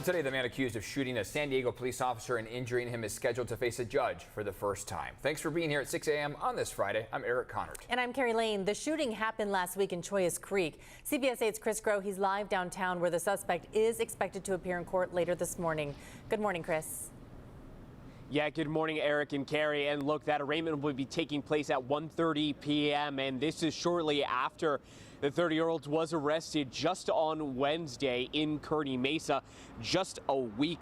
Well, today, the man accused of shooting a San Diego police officer and injuring him is scheduled to face a judge for the first time. Thanks for being here at 6 a.m. on this Friday. I'm Eric Connert. And I'm Carrie Lane. The shooting happened last week in Chollas Creek. CBS 8's Chris Groh, he's live downtown where the suspect is expected to appear in court later this morning. Good morning, Chris. Yeah, good morning, Eric and Carrie. And look, that arraignment will be taking place at 1:30 p.m. And this is shortly after the 30-year-old was arrested just on Wednesday in Kearny Mesa, just a week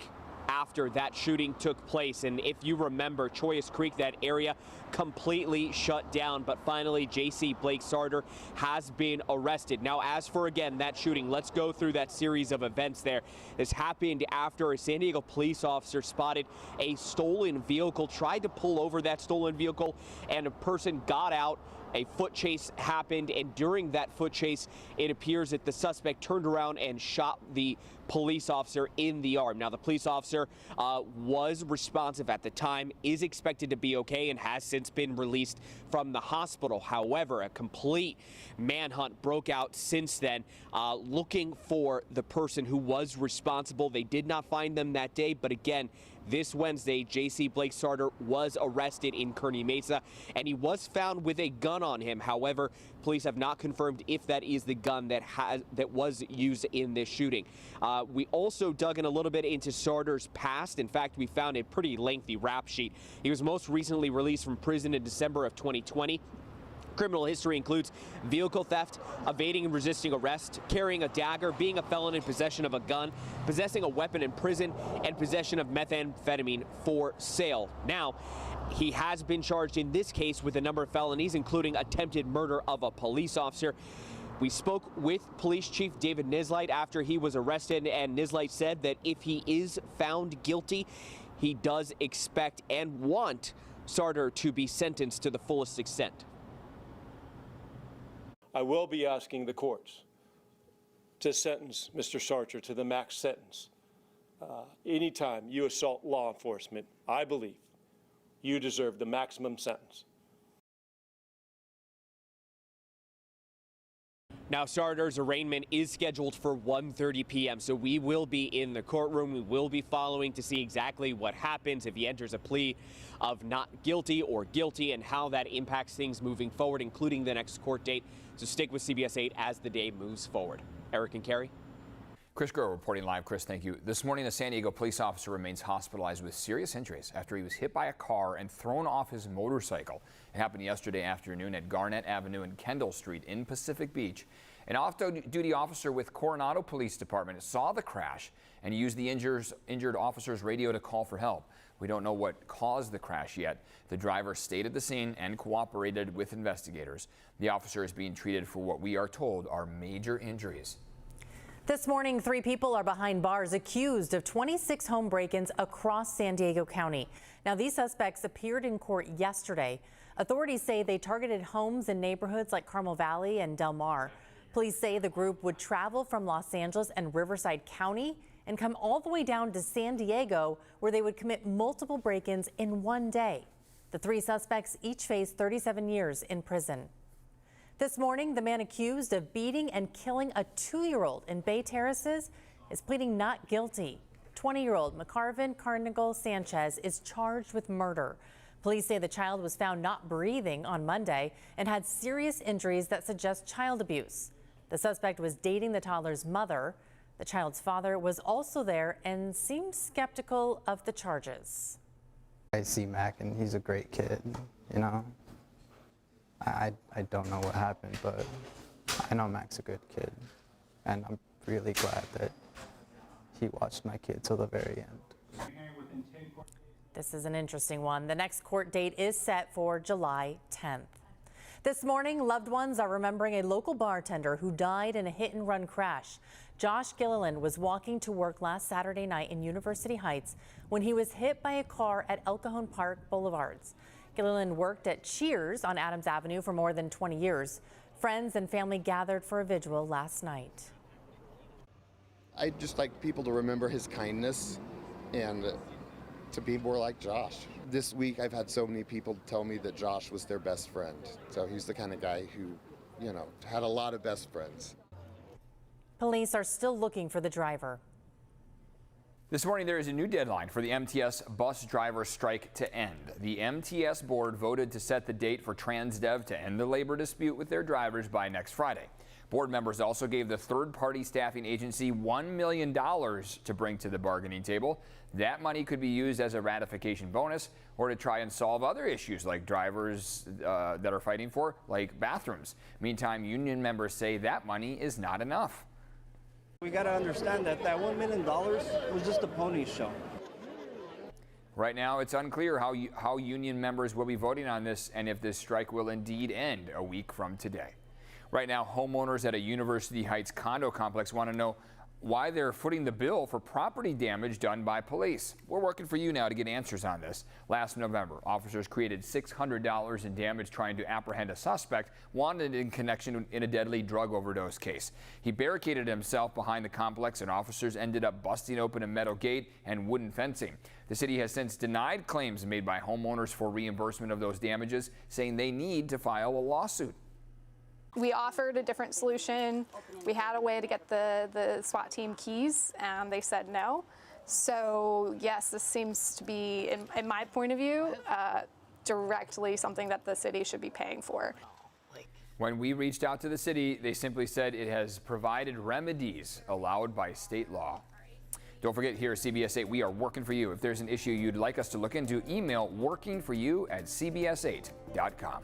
after that shooting took place. And if you remember, Chollas Creek, that area completely shut down. But finally, J.C. Blake Sarter has been arrested. Now, as for, again, that shooting, let's go through that series of events there. This happened after a San Diego police officer spotted a stolen vehicle, tried to pull over that stolen vehicle, and a person got out. A foot chase happened, and during that foot chase, it appears that the suspect turned around and shot the police officer in the arm. Now, the police officer was responsive at the time, is expected to be okay, and has since been released from the hospital. However, a complete manhunt broke out since then, looking for the person who was responsible. They did not find them that day, but again, this Wednesday, J.C. Blake Sarter was arrested in Kearny Mesa, and he was found with a gun on him. However, police have not confirmed if that is the gun that was used in this shooting. We also dug in a little bit into Sarter's past. In fact, we found a pretty lengthy rap sheet. He was most recently released from prison in December of 2020. Criminal history includes vehicle theft, evading and resisting arrest, carrying a dagger, being a felon in possession of a gun, possessing a weapon in prison, and possession of methamphetamine for sale. Now, he has been charged in this case with a number of felonies, including attempted murder of a police officer. We spoke with Police Chief David Nislight after he was arrested, and Nislight said that if he is found guilty, he does expect and want Sarter to be sentenced to the fullest extent. I will be asking the courts to sentence Mr. Sarter to the max sentence. Anytime you assault law enforcement, I believe you deserve the maximum sentence. Now, Sarter's arraignment is scheduled for 1:30 p.m., so we will be in the courtroom. We will be following to see exactly what happens if he enters a plea of not guilty or guilty and how that impacts things moving forward, including the next court date. So stick with CBS 8 as the day moves forward. Eric and Carrie. Chris Groh reporting live. Chris, thank you. This morning, a San Diego police officer remains hospitalized with serious injuries after he was hit by a car and thrown off his motorcycle. It happened yesterday afternoon at Garnett Avenue and Kendall Street in Pacific Beach. An off-duty officer with Coronado Police Department saw the crash and used the injured officer's radio to call for help. We don't know what caused the crash yet. The driver stayed at the scene and cooperated with investigators. The officer is being treated for what we are told are major injuries. This morning, 3 people are behind bars accused of 26 home break-ins across San Diego County. Now, these suspects appeared in court yesterday. Authorities say they targeted homes in neighborhoods like Carmel Valley and Del Mar. Police say the group would travel from Los Angeles and Riverside County and come all the way down to San Diego, where they would commit multiple break-ins in one day. The 3 suspects each face 37 years in prison. This morning, the man accused of beating and killing a 2-year-old in Bay Terraces is pleading not guilty. 20-year-old McCarvin Carnigal Sanchez is charged with murder. Police say the child was found not breathing on Monday and had serious injuries that suggest child abuse. The suspect was dating the toddler's mother. The child's father was also there and seemed skeptical of the charges. I see Mac and he's a great kid, you know. I don't know what happened, but I know Mac's a good kid, and I'm really glad that he watched my kid till the very end. This is an interesting one. The next court date is set for July 10th. This morning, loved ones are remembering a local bartender who died in a hit-and-run crash. Josh Gilliland was walking to work last Saturday night in University Heights when he was hit by a car at El Cajon Park Boulevards. Gilliland worked at Cheers on Adams Avenue for more than 20 years. Friends and family gathered for a vigil last night. I'd just like people to remember his kindness and to be more like Josh. This week I've had so many people tell me that Josh was their best friend. So he's the kind of guy who, you know, had a lot of best friends. Police are still looking for the driver. This morning, there is a new deadline for the MTS bus driver strike to end. The MTS board voted to set the date for TransDev to end the labor dispute with their drivers by next Friday. Board members also gave the third-party staffing agency $1 million to bring to the bargaining table. That money could be used as a ratification bonus or to try and solve other issues like drivers that are fighting for, like bathrooms. Meantime, union members say that money is not enough. We got to understand that $1 million was just a pony show. Right now, it's unclear how union members will be voting on this and if this strike will indeed end a week from today. Right now, homeowners at a University Heights condo complex want to know why they're footing the bill for property damage done by police. We're working for you now to get answers on this. Last November, officers created $600 in damage trying to apprehend a suspect wanted in connection in a deadly drug overdose case. He barricaded himself behind the complex and officers ended up busting open a metal gate and wooden fencing. The city has since denied claims made by homeowners for reimbursement of those damages, saying they need to file a lawsuit. We offered a different solution. We had a way to get the SWAT team keys, and they said no. So yes, this seems to be, in my point of view, directly something that the city should be paying for. When we reached out to the city, they simply said it has provided remedies allowed by state law. Don't forget, here at CBS 8, we are working for you. If there's an issue you'd like us to look into, email workingforyou@cbs8.com.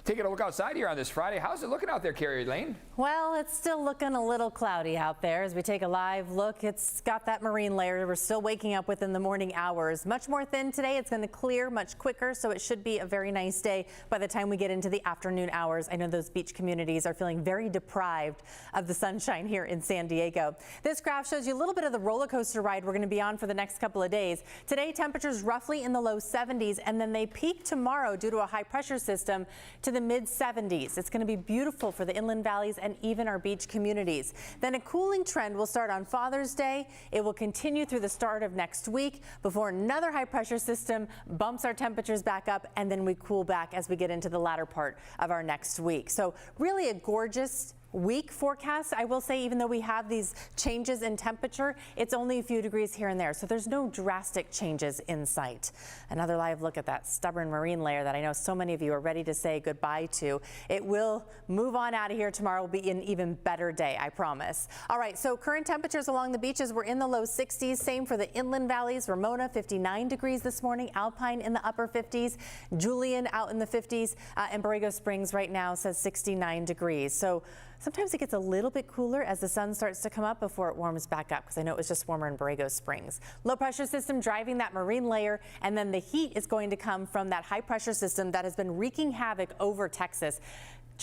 Taking a look outside here on this Friday. How's it looking out there, Carrie Lane? Well, it's still looking a little cloudy out there as we take a live look. It's got that marine layer we're still waking up with in the morning hours. Much more thin today. It's going to clear much quicker, so it should be a very nice day by the time we get into the afternoon hours. I know those beach communities are feeling very deprived of the sunshine here in San Diego. This graph shows you a little bit of the roller coaster ride we're going to be on for the next couple of days. Today, temperatures roughly in the low 70s, and then they peak tomorrow due to a high pressure system to the mid 70s. It's going to be beautiful for the inland valleys and even our beach communities. Then a cooling trend will start on Father's Day. It will continue through the start of next week before another high pressure system bumps our temperatures back up, and then we cool back as we get into the latter part of our next week. So really a gorgeous week forecast. I will say, even though we have these changes in temperature, it's only a few degrees here and there, so there's no drastic changes in sight. Another live look at that stubborn marine layer that I know so many of you are ready to say goodbye to. It will move on out of here. Tomorrow will be an even better day, I promise. All right, so current temperatures along the beaches were in the low 60s. Same for the inland valleys. Ramona, 59 degrees this morning. Alpine in the upper 50s. Julian out in the 50s. And Borrego Springs right now says 69 degrees. So sometimes it gets a little bit cooler as the sun starts to come up before it warms back up, because I know it was just warmer in Borrego Springs. Low pressure system driving that marine layer, and then the heat is going to come from that high pressure system that has been wreaking havoc over Texas.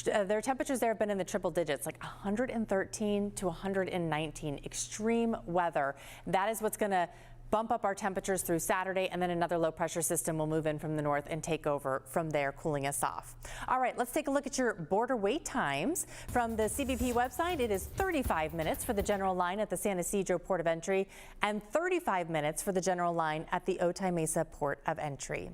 Their temperatures there have been in the triple digits, like 113 to 119. Extreme weather. That is what's going to bump up our temperatures through Saturday, and then another low pressure system will move in from the north and take over from there, cooling us off. All right, let's take a look at your border wait times. From the CBP website, it is 35 minutes for the general line at the San Ysidro Port of Entry and 35 minutes for the general line at the Otay Mesa Port of Entry.